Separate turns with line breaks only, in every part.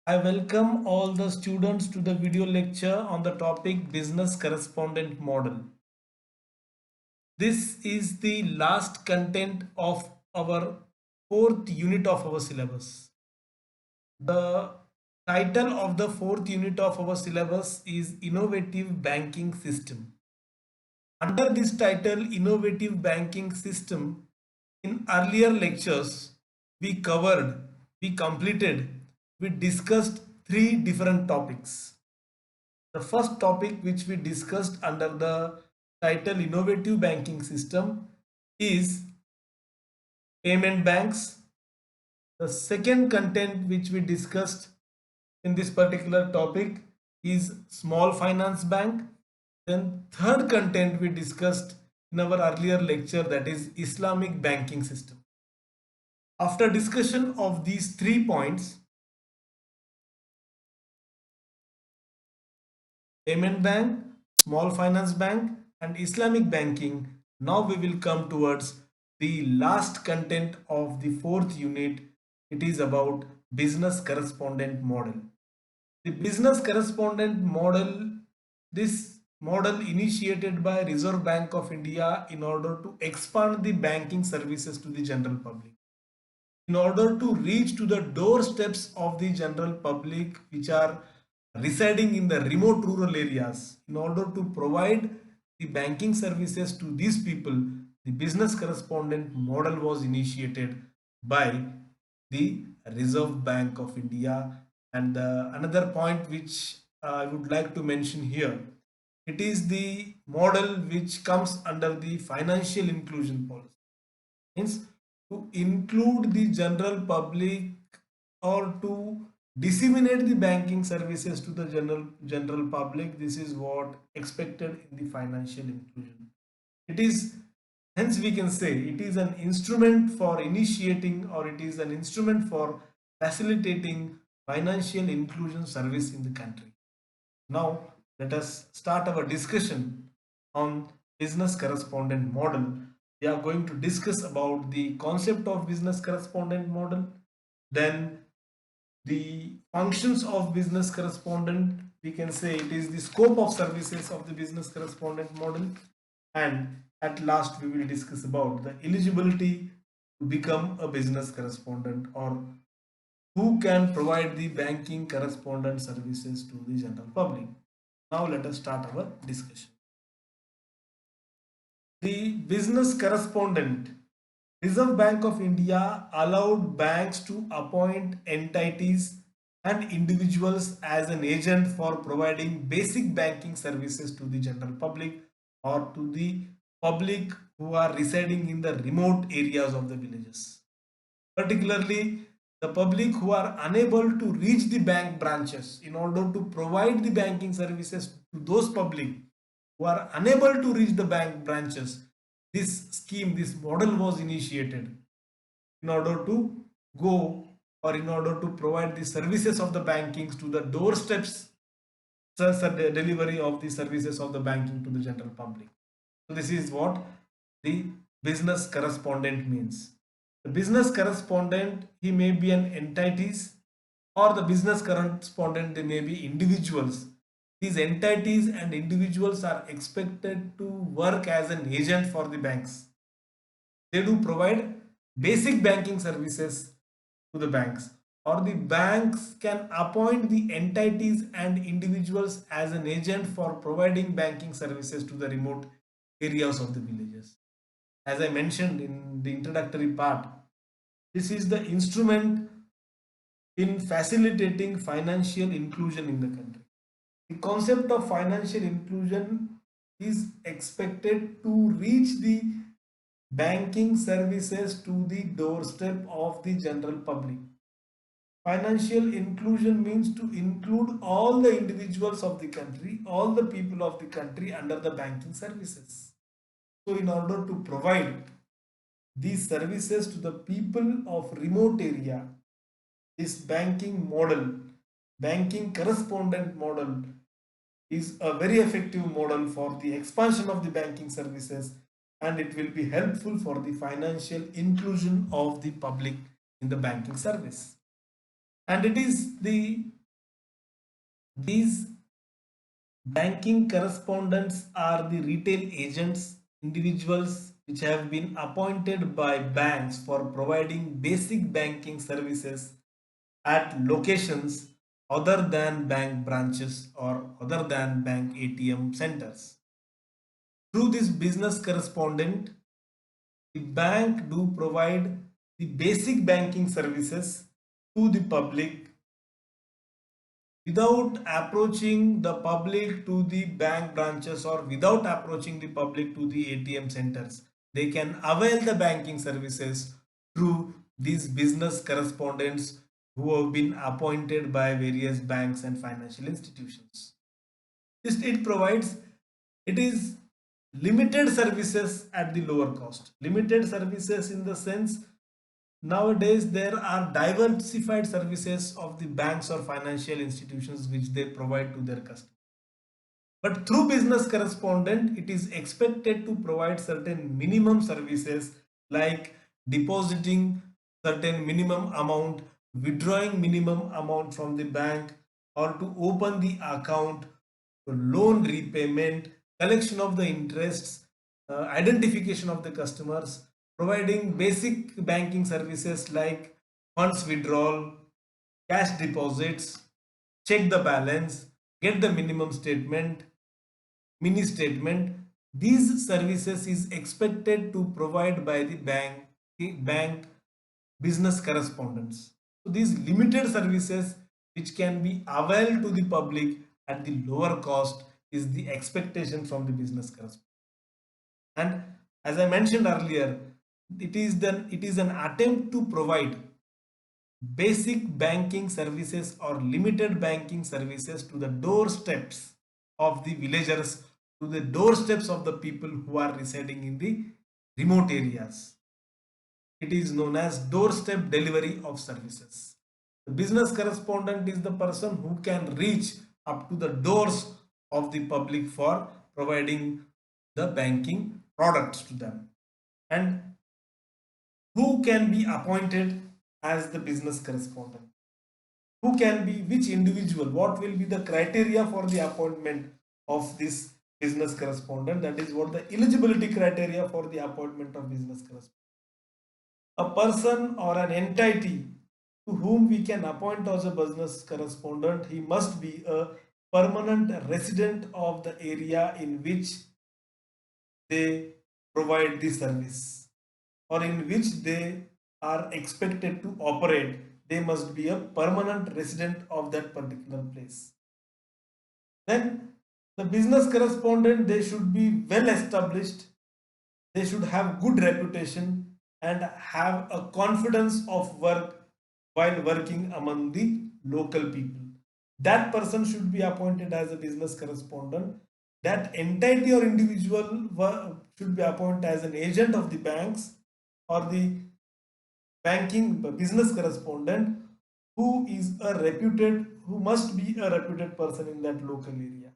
I welcome all the students to the video lecture on the topic Business Correspondent Model. This is the last content of our fourth unit of our syllabus. The title of the fourth unit of our syllabus is Innovative Banking System. Under this title, Innovative Banking System, in earlier lectures, we covered, we completed, we discussed three different topics. The first topic which we discussed under the title Innovative Banking System is payment banks. The second content which we discussed in this particular topic is small finance bank. Then third content we discussed in our earlier lecture, that is Islamic banking system. After discussion of these 3 points, payment bank, small finance bank and Islamic banking, now we will come towards the last content of the fourth unit. It is about business correspondent model. The business correspondent model, this model initiated by Reserve Bank of India in order to expand the banking services to the general public. In order to reach to the doorsteps of the general public which are residing in the remote rural areas, in order to provide the banking services to these people, the business correspondent model was initiated by the Reserve Bank of India. And another point which I would like to mention here, it is the model which comes under the financial inclusion policy. Means to include the general public or to disseminate the banking services to the general public. This is what expected in the financial inclusion. It is, hence we can say, it is an instrument for initiating, or it is an instrument for facilitating financial inclusion service in the country. Now let us start our discussion on business correspondent model. We are going to discuss about the concept of business correspondent model, then the functions of business correspondent. We can say it is the scope of services of the business correspondent model, and at last we will discuss about the eligibility to become a business correspondent, or who can provide the banking correspondent services to the general public. Now let us start our discussion. The business correspondent. Reserve Bank of India allowed banks to appoint entities and individuals as an agent for providing basic banking services to the general public or to the public who are residing in the remote areas of the villages. Particularly the public who are unable to reach the bank branches, in order to provide the banking services to those public who are unable to reach the bank branches. This scheme, this model was initiated in order to go, or in order to provide the services of the bankings to the doorsteps, such a delivery of the services of the banking to the general public. So this is what the business correspondent means. The business correspondent, he may be an entities, or the business correspondent, they may be individuals. These entities and individuals are expected to work as an agent for the banks. They do provide basic banking services to the banks, or the banks can appoint the entities and individuals as an agent for providing banking services to the remote areas of the villages. As I mentioned in the introductory part, this is the instrument in facilitating financial inclusion in the country. The concept of financial inclusion is expected to reach the banking services to the doorstep of the general public. Financial inclusion means to include all the individuals of the country, all the people of the country under the banking services. So in order to provide these services to the people of remote area, this banking model, banking correspondent model, is a very effective model for the expansion of the banking services, and it will be helpful for the financial inclusion of the public in the banking service. And it is the These banking correspondents are the retail agents, individuals which have been appointed by banks for providing basic banking services at locations other than bank branches or other than bank ATM centers. Through this business correspondent, the bank do provide the basic banking services to the public without approaching the public to the bank branches or without approaching the public to the ATM centers. They can avail the banking services through these business correspondents who have been appointed by various banks and financial institutions. It provides, it is limited services at the lower cost. Limited services in the sense, nowadays there are diversified services of the banks or financial institutions which they provide to their customers. But through business correspondent, it is expected to provide certain minimum services like depositing certain minimum amount, withdrawing minimum amount from the bank, or to open the account, loan repayment, collection of the interests, identification of the customers, providing basic banking services like funds withdrawal, cash deposits, check the balance, get the minimum statement, mini statement. These services is expected to provide by the bank business correspondents. So these limited services which can be availed to the public at the lower cost is the expectation from the business correspondent. And as I mentioned earlier, it is an attempt to provide basic banking services or limited banking services to the doorsteps of the villagers, to the doorsteps of the people who are residing in the remote areas. It is known as doorstep delivery of services. The business correspondent is the person who can reach up to the doors of the public for providing the banking products to them. And who can be appointed as the business correspondent? Who can be, which individual, what will be the criteria for the appointment of this business correspondent? That is what the eligibility criteria for the appointment of business correspondent. A person or an entity to whom we can appoint as a business correspondent, he must be a permanent resident of the area in which they provide the service or in which they are expected to operate. They must be a permanent resident of that particular place. Then the business correspondent, they should be well established, they should have good reputation and have a confidence of work while working among the local people. That person should be appointed as a business correspondent. That entity or individual should be appointed as an agent of the banks or the banking business correspondent who is a reputed, who must be a reputed person in that local area.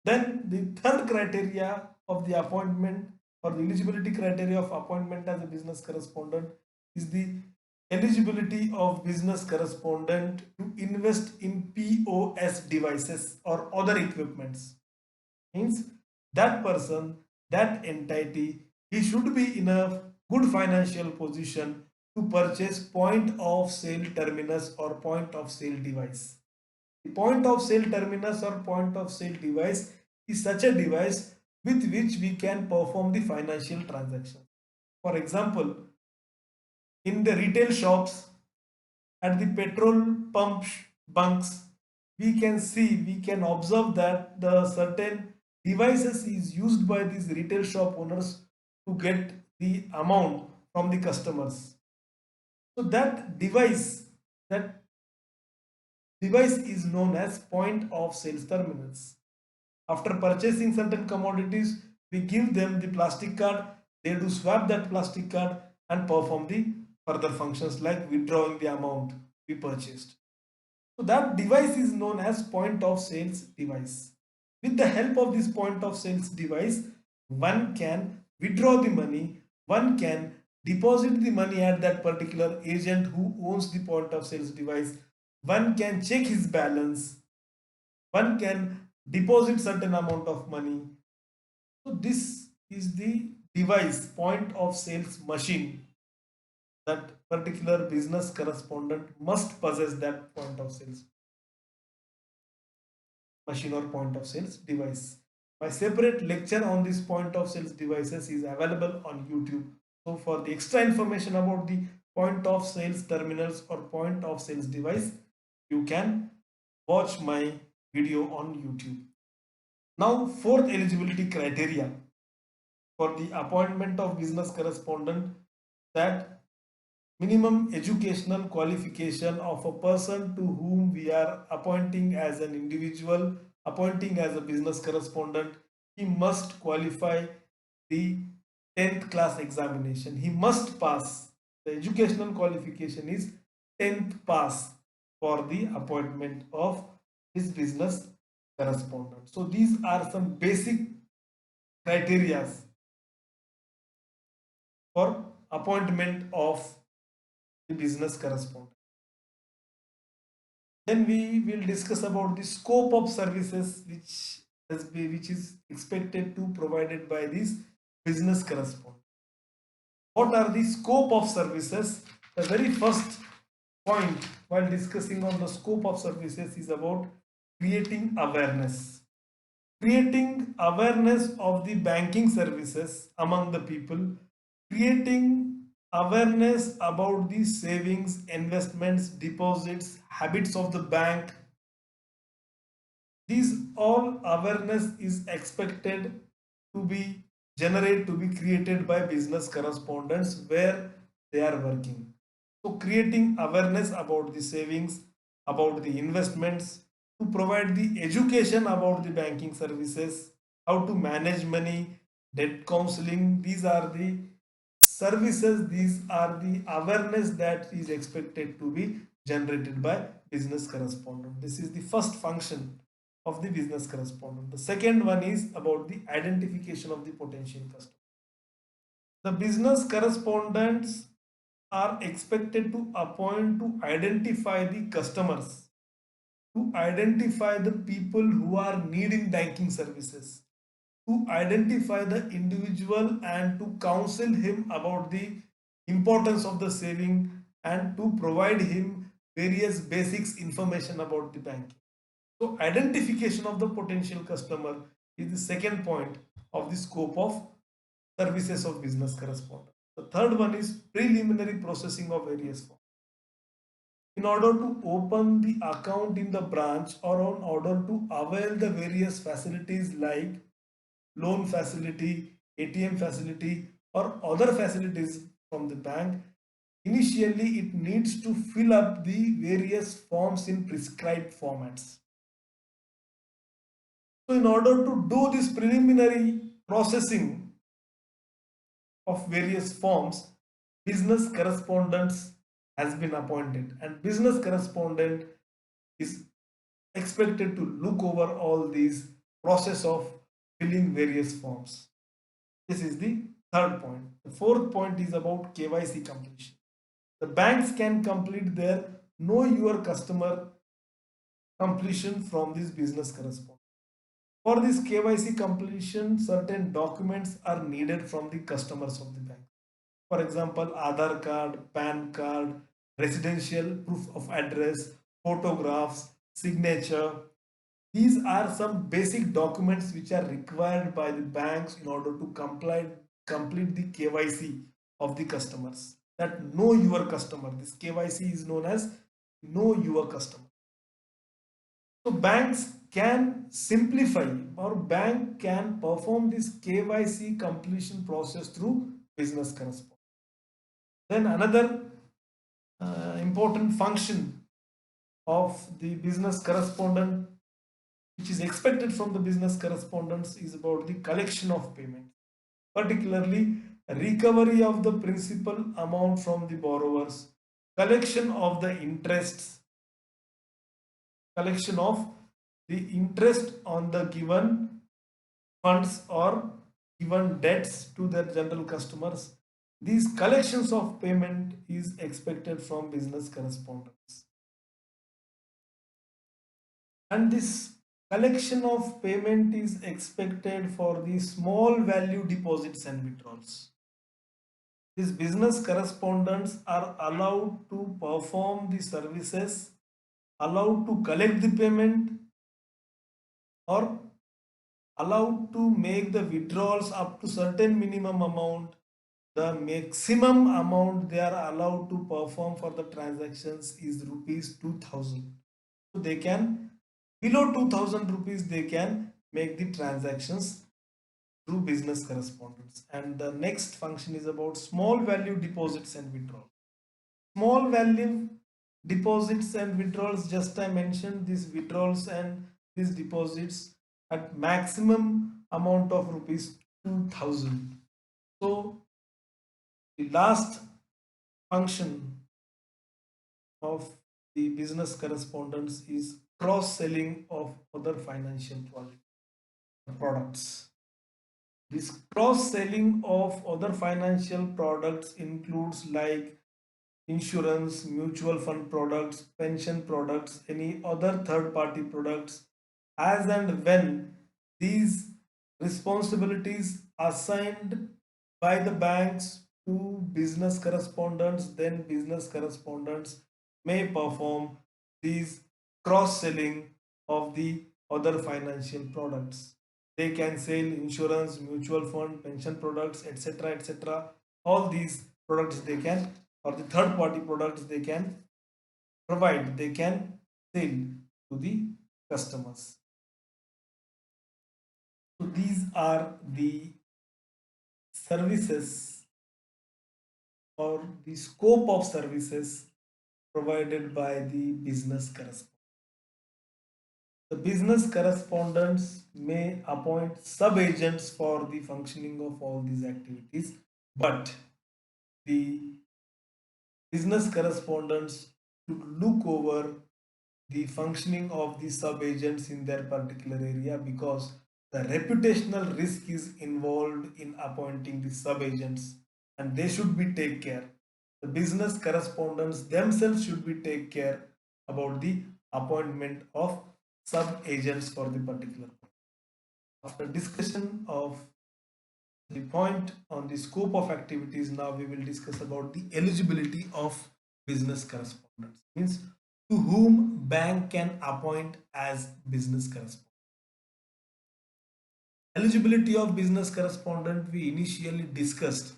Then the third criteria of the appointment or the eligibility criteria of appointment as a business correspondent is the eligibility of business correspondent to invest in POS devices or other equipments. Means that person, that entity, he should be in a good financial position to purchase point of sale terminus or point of sale device. The point of sale terminus or point of sale device is such a device with which we can perform the financial transaction. For example, in the retail shops, at the petrol pump bunks, we can see, we can observe that the certain devices is used by these retail shop owners to get the amount from the customers. So that device is known as point of sales terminals. After purchasing certain commodities, we give them the plastic card, they do swap that plastic card and perform the further functions like withdrawing the amount we purchased. So that device is known as point of sales device. With the help of this point of sales device, one can withdraw the money, one can deposit the money at that particular agent who owns the point of sales device, one can check his balance, One can deposit certain amount of money. So this is the device, point of sales machine, that particular business correspondent must possess that point of sales machine or point of sales device. My separate lecture on this point of sales devices is available on YouTube. So for the extra information about the point of sales terminals or point of sales device, you can watch my video on YouTube. Now, fourth eligibility criteria for the appointment of business correspondent, that minimum educational qualification of a person to whom we are appointing as an individual, appointing as a business correspondent, he must qualify the 10th class examination. He must pass. The educational qualification is 10th pass for the appointment of this business correspondent. So these are some basic criteria for appointment of the business correspondent. Then we will discuss about the scope of services which is expected to provided by this business correspondent. What are the scope of services? The very first point while discussing on the scope of services is about creating awareness. Creating awareness of the banking services among the people, creating awareness about the savings, investments, deposits, habits of the bank. These all awareness is expected to be created by business correspondents where they are working. So creating awareness about the savings, about the investments, to provide the education about the banking services, how to manage money, debt counseling. These are the services, these are the awareness that is expected to be generated by business correspondent. This is the first function of the business correspondent. The second one is about the identification of the potential customer. The business correspondents are expected to appoint to identify the customers, to identify the people who are needing banking services, to identify the individual and to counsel him about the importance of the saving and to provide him various basics information about the banking. So identification of the potential customer is the second point of the scope of services of business correspondent. The third one is preliminary processing of various forms. In order to open the account in the branch or in order to avail the various facilities like loan facility, ATM facility, or other facilities from the bank, initially it needs to fill up the various forms in prescribed formats. So in order to do this preliminary processing of various forms, business correspondents has been appointed, and business correspondent is expected to look over all these process of filling various forms. This is the third point. The fourth point is about KYC completion. The banks can complete their know your customer completion from this business correspondent. For this KYC completion, certain documents are needed from the customers of the bank. For example, Aadhaar card, PAN card, residential proof of address, photographs, signature. These are some basic documents which are required by the banks in order to complete the KYC of the customers. That know your customer. This KYC is known as know your customer. So banks can simplify or bank can perform this KYC completion process through business correspondence. Then another important function of the business correspondent which is expected from the business correspondence is about the collection of payment, particularly recovery of the principal amount from the borrowers, collection of the interests, collection of the interest on the given funds or given debts to their general customers. These collections of payment is expected from business correspondence. And this Collection of payment is expected for the small value deposits and withdrawals. These business correspondents are allowed to perform the services, allowed to collect the payment, or allowed to make the withdrawals up to certain minimum amount. The maximum amount they are allowed to perform for the transactions is rupees 2000. So they can, below 2000 rupees, they can make the transactions through business correspondence. And the next function is about small value deposits and withdrawals. Small value deposits and withdrawals, just I mentioned these withdrawals and these deposits at maximum amount of rupees 2000. So the last function of the business correspondence is cross selling of other financial products. This cross selling of other financial products includes like insurance, mutual fund products, pension products, any other third party products, as and when these responsibilities assigned by the banks to business correspondents, then business correspondents may perform these cross selling of the other financial products. They can sell insurance, mutual fund, pension products, etc. etc. All these products they can, or the third party products they can provide, they can sell to the customers. So these are the services or the scope of services provided by the business correspondent. The business correspondents may appoint sub-agents for the functioning of all these activities, but the business correspondents should look over the functioning of the sub-agents in their particular area, because the reputational risk is involved in appointing the sub-agents, and they should be take care. The business correspondents themselves should be take care about the appointment of sub-agents for the particular. After discussion of the point on the scope of activities, now we will discuss about the eligibility of business correspondents. Means to whom bank can appoint as business correspondent. Eligibility of business correspondent we initially discussed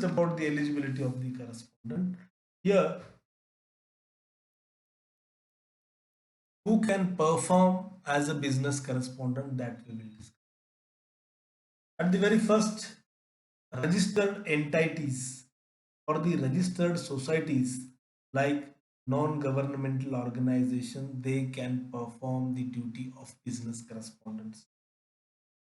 about the eligibility of the correspondent. Here, who can perform as a business correspondent, that we will discuss. At the very first, registered entities or the registered societies like non-governmental organization, they can perform the duty of business correspondence.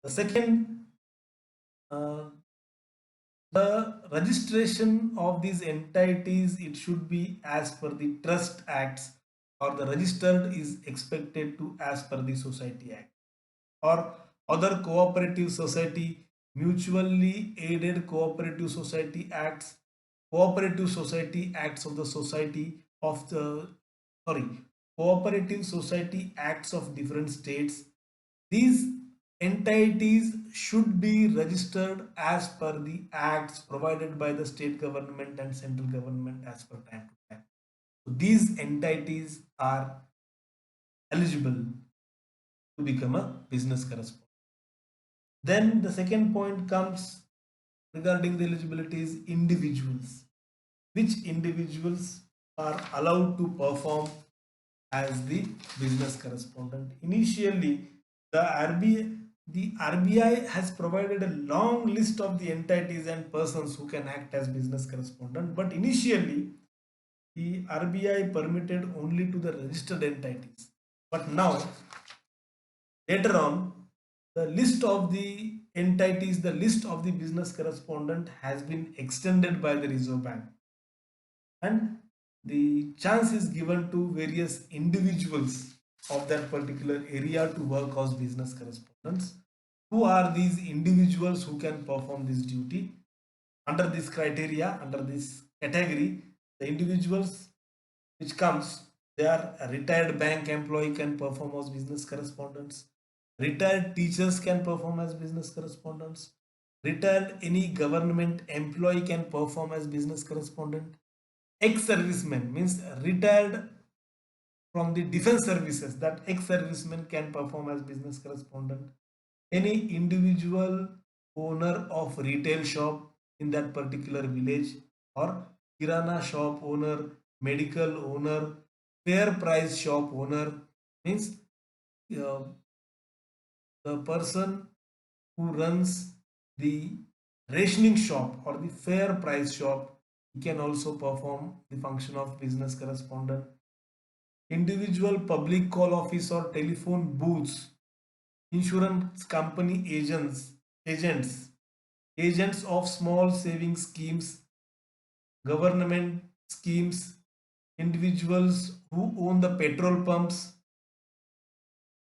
The second, uh, the registration of these entities, it should be as per the trust acts, or the registered is expected to as per the society act, or other cooperative society, mutually aided cooperative society acts, cooperative society acts of the society of the, sorry, cooperative society acts of different states. These entities should be registered as per the acts provided by the state government and central government as per time to time. So these entities are eligible to become a business correspondent. Then the second point comes regarding the eligibility is individuals. Which individuals are allowed to perform as the business correspondent? Initially, the RBI has provided a long list of the entities and persons who can act as business correspondent, but initially the RBI permitted only to the registered entities. But now, later on, the list of the entities, the list of the business correspondent has been extended by the Reserve Bank, and the chance is given to various individuals of that particular area to work as business correspondents. Who are these individuals who can perform this duty? Under this criteria, under this category, the individuals which comes, They are a retired bank employee can perform as business correspondents. Retired teachers can perform as business correspondents. Retired any government employee can perform as business correspondent. Ex-servicemen means retired from the defense services, that ex-servicemen can perform as business correspondent. Any individual owner of retail shop in that particular village, or kirana shop owner, medical owner, fair price shop owner, means uh, the person who runs the rationing shop or the fair price shop, he can also perform the function of business correspondent. Individual public call office or telephone booths, insurance company agents, agents of small saving schemes, government schemes, individuals who own the petrol pumps,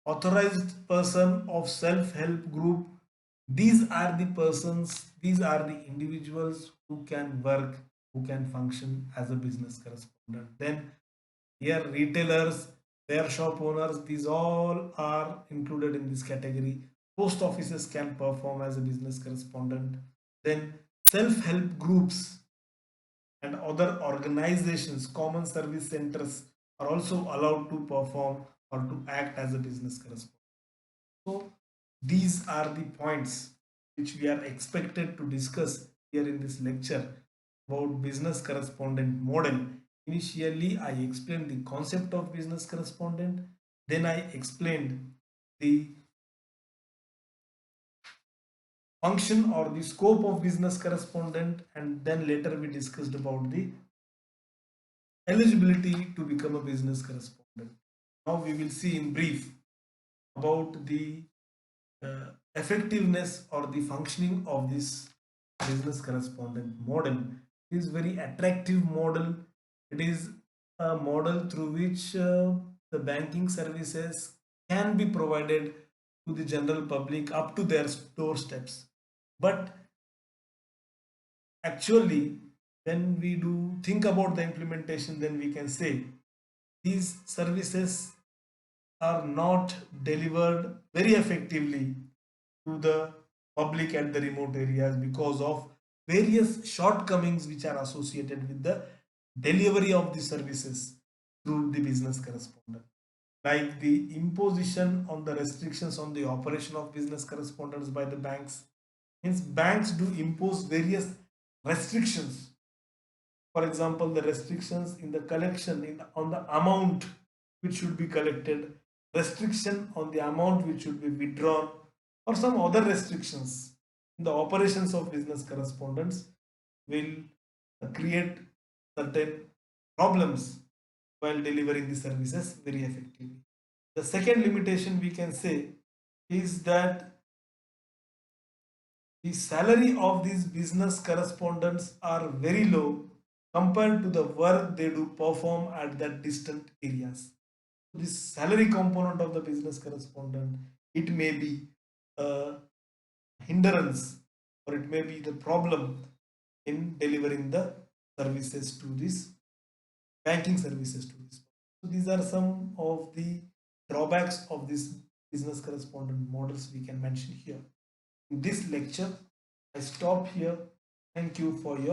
authorized person of self-help group. These are the persons, these are the individuals who can work, who can function as a business correspondent. Then here retailers, fair shop owners, these all are included in this category. Post offices can perform as a business correspondent. Then self-help groups and other organizations, common service centers are also allowed to perform or to act as a business correspondent. So these are the points which we are expected to discuss here in this lecture about business correspondent model. Initially, I explained the concept of business correspondent. Then I explained the function or the scope of business correspondent, and then later we discussed about the eligibility to become a business correspondent. Now we will see in brief about the effectiveness or the functioning of this business correspondent model. It is very attractive model. It is a model through which the banking services can be provided to the general public up to their doorsteps. But actually, when we do think about the implementation, then we can say these services are not delivered very effectively to the public at the remote areas because of various shortcomings which are associated with the delivery of the services through the business correspondent, like the imposition on the restrictions on the operation of business correspondents by the banks. Means banks do impose various restrictions. For example, the restrictions in the collection on the amount which should be collected, restriction on the amount which should be withdrawn, or some other restrictions in the operations of business correspondents will create certain problems while delivering the services very effectively. The second limitation we can say is that the salary of these business correspondents are very low compared to the work they do perform at the distant areas. This salary component of the business correspondent, it may be a hindrance or it may be the problem in delivering the services to this banking services to this. So these are some of the drawbacks of this business correspondent models we can mention here. In this lecture, I stop here. Thank you for your